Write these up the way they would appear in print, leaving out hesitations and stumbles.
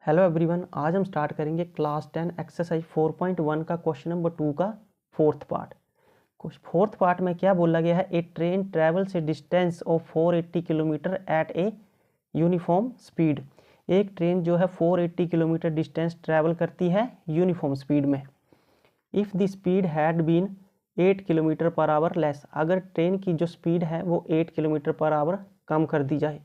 Hello everyone, आज हम start करेंगे क्लास 10 एक्सरसाइज 4.1 का क्वेश्चन नंबर 2 का फोर्थ पार्ट। फोर्थ पार्ट में क्या बोला गया है? A train travels a distance of 480 kilometre at a uniform speed. एक ट्रेन जो है 480 किलोमीटर डिस्टेंस ट्रैवल करती है यूनिफॉर्म स्पीड में। If the speed had been 8 kilometre per hour less, अगर ट्रेन की जो स्पीड है वो 8 किलोमीटर पर आवर कम कर दी जाए,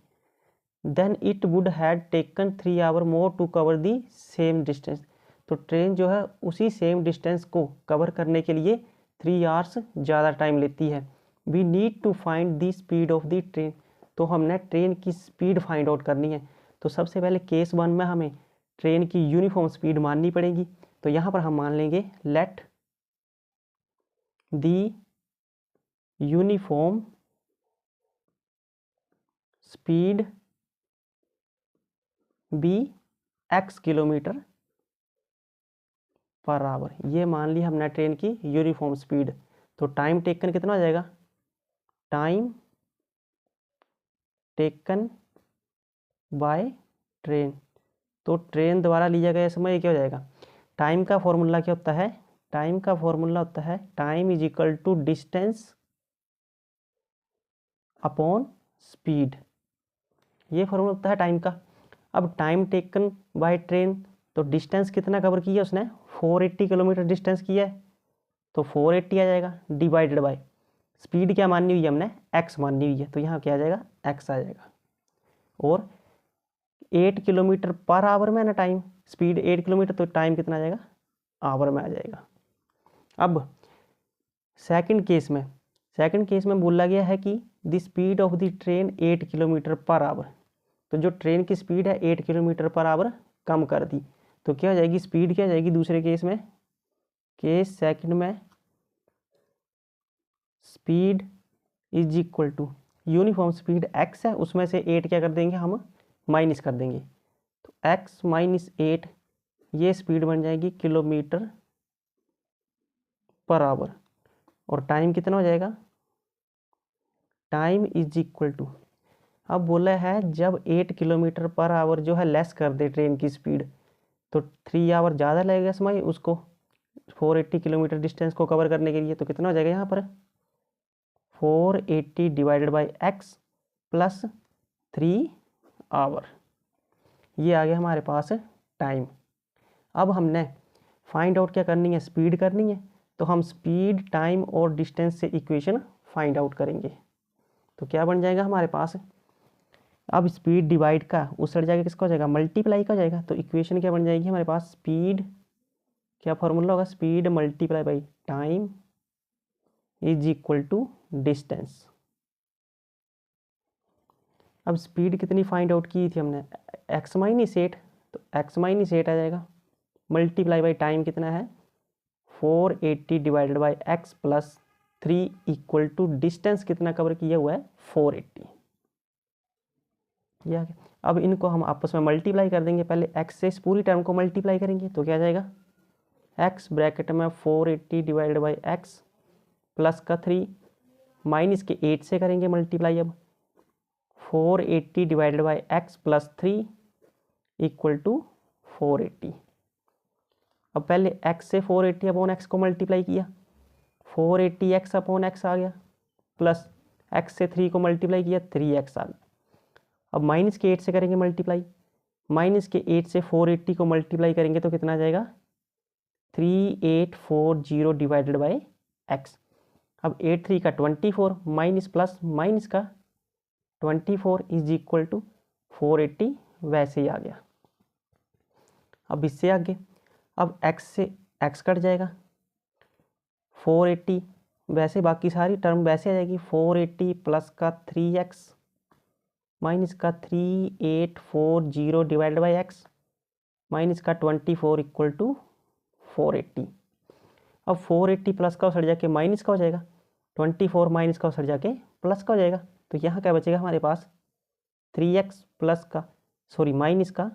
then it would had taken 3 hour more to cover the same distance. तो ट्रेन जो है उसी सेम डिस्टेंस को कवर करने के लिए 3 आवर्स ज़्यादा टाइम लेती है। We need to find the speed of the train. तो हमने ट्रेन की स्पीड फाइंड आउट करनी है। तो सबसे पहले केस 1 में हमें ट्रेन की यूनिफॉर्म स्पीड माननी पड़ेगी। तो यहाँ पर हम मान लेंगे let the uniform speed be x kilometre per hour. ये मान ली हमने ट्रेन की यूनिफॉर्म स्पीड। तो टाइम टेकन कितना हो जाएगा? Time taken by train. तो ट्रेन द्वारा लिया गया समय क्या हो जाएगा? टाइम का फॉर्मूला क्या होता है? टाइम का फॉर्मूला होता है time is equal to distance upon speed. ये फॉर्मूला होता है टाइम का। अब टाइम टेकन बाय ट्रेन, तो डिस्टेंस कितना कवर किया उसने? 480 किलोमीटर डिस्टेंस किया है, तो 480 आ जाएगा डिवाइडेड बाय स्पीड क्या माननी हुई है हमने? x माननी हुई है, तो यहाँ क्या आ जाएगा? x आ जाएगा। और 8 किलोमीटर पर आवर में ना टाइम, स्पीड 8 किलोमीटर, तो टाइम कितना आ जाएगा? आवर में आ जाएगा। अब सेकंड केस में बोला गया है कि the speed of the train 8 kilometre per our. तो जो ट्रेन की स्पीड है 8 किलोमीटर पर आवर कम कर दी, तो क्या हो जाएगी? स्पीड क्या हो जाएगी दूसरे केस में? केस सेकंड में speed is equal to uniform speed x है, उसमें से 8 क्या कर देंगे हम? माइनस कर देंगे। तो x माइनस 8, ये स्पीड बन जाएगी किलोमीटर पर आवर। और टाइम कितना हो जाएगा? टाइम इज इक्वल टू, अब बोला है जब 8 किलोमीटर पर आवर जो है लेस कर दे ट्रेन की स्पीड, तो 3 आवर ज़्यादा लगेगा समय उसको 480 किलोमीटर डिस्टेंस को कवर करने के लिए। तो कितना हो जाएगा यहाँ पर? 480 divided by x plus 3 hour. ये आ गया हमारे पास टाइम। अब हमने फाइंड आउट क्या करनी है? स्पीड करनी है। तो हम स्पीड, टाइम और डिस्टेंस से इक्वेशन फाइंड आउट करेंगे। तो क्या बन जाएगा हमारे पास? अब स्पीड डिवाइड का उस साइड जाके किसका हो जाएगा? मल्टीप्लाई का हो जाएगा। तो इक्वेशन क्या बन जाएगी हमारे पास? स्पीड, क्या फॉर्मूला होगा? Speed multiply by time is equal to distance. अब स्पीड कितनी फाइंड आउट की थी हमने? x माइनस 8, तो x माइनस 8 आ जाएगा मल्टीप्लाई बाई टाइम कितना है? 480 divided by x plus 3 equal to distance कितना कवर किया हुआ है? 480। ये आ गया। अब इनको हम आपस में मल्टीप्लाई कर देंगे। पहले x से इस पूरी टर्म को मल्टीप्लाई करेंगे, तो क्या आ जाएगा? x ब्रैकेट में 480 डिवाइडेड बाई x प्लस का 3 माइनस के 8 से करेंगे मल्टीप्लाई। अब 480 divided by x plus 3 equal to 480। अब पहले x से 480 अपॉन x को मल्टीप्लाई किया, 480 x अपॉन x आ गया, प्लस x से 3 को मल्टीप्लाई किया, 3x आ गया। अब माइनस के 8 से करेंगे मल्टीप्लाई, माइनस के 8 से 480 को मल्टीप्लाई करेंगे तो कितना आ जाएगा? 3840 डिवाइडेड बाई x। अब 8 3 का 24 माइनस प्लस माइनस का 24 इज इक्वल टू 480, वैसे ही आ गया। अब इससे आगे, अब x से x कट जाएगा, 480 वैसे बाकी सारी टर्म वैसे आ जाएगी। 480 प्लस का 3x माइनस का 3840 डिवाइडेड बाई x माइनस का 24 इक्वल टू 480। अब 480 प्लस का सड़ जाके माइनस का हो जाएगा, 24 माइनस का सड़ जाके प्लस का हो जाएगा। तो यहाँ क्या बचेगा हमारे पास? 3x प्लस का माइनस का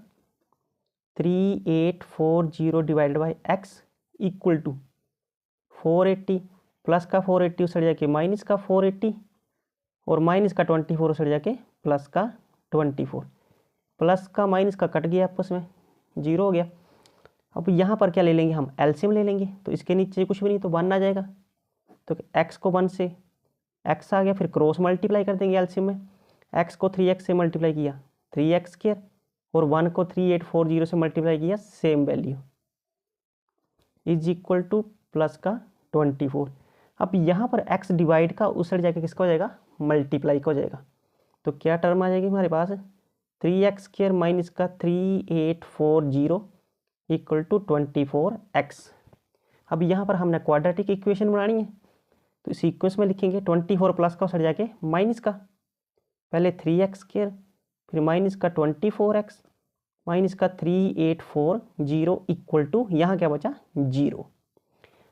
3840 divided by x equal to 480 plus का 480 सड़ जाके माइनस का 480 और माइनस का 24 सड़ जाके प्लस का 24। प्लस का माइनस का कट गया आपस में, जीरो हो गया। अब यहाँ पर क्या ले लेंगे हम, एलसीएम ले लेंगे, तो इसके नीचे कुछ भी नहीं तो 1 आ जाएगा, तो x को 1 से x आ गया, फिर क्रॉस मल्टीप्लाई कर देंगे एलसीएम में, x को 3x से मल्टीप्लाई किया 3x² और 1 को 3840 से मल्टीप्लाई किया, same value is equal two plus का 24। अब यहाँ पर x डिवाइड का उस साइड जाके किसका हो जाएगा, मल्टीप्लाई का हो जाएगा, तो क्या टर्म आ जाएगी हमारे पास 3x² माइनस का 3840 इक्वल टू 24x। अब यहाँ पर हमने क्वाड्रेटिक इक्वेशन बनानी है, तो इस इक्वेशन में लिखेंगे 24 प्लस का उस साइड जाके माइनस का, पहले 3x² फिर माइनस का 24x माइनस का 3840 इक्वल टू यहाँ क्या बचा 0।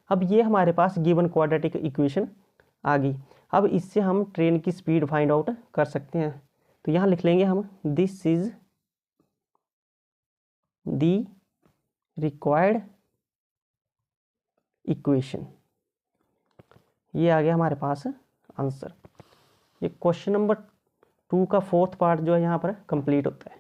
अब ये हमारे पास गिवन क्वाड्रेटिक इक्वेशन आ गई। अब इससे हम ट्रेन की स्पीड फाइंड आउट कर सकते हैं, तो यहाँ लिख लेंगे हम this is the required equation. ये आ गया हमारे पास आंसर। ये क्वेश्चन नंबर 2 का 4th पार्ट जो है यहाँ पर कंप्लीट होता है।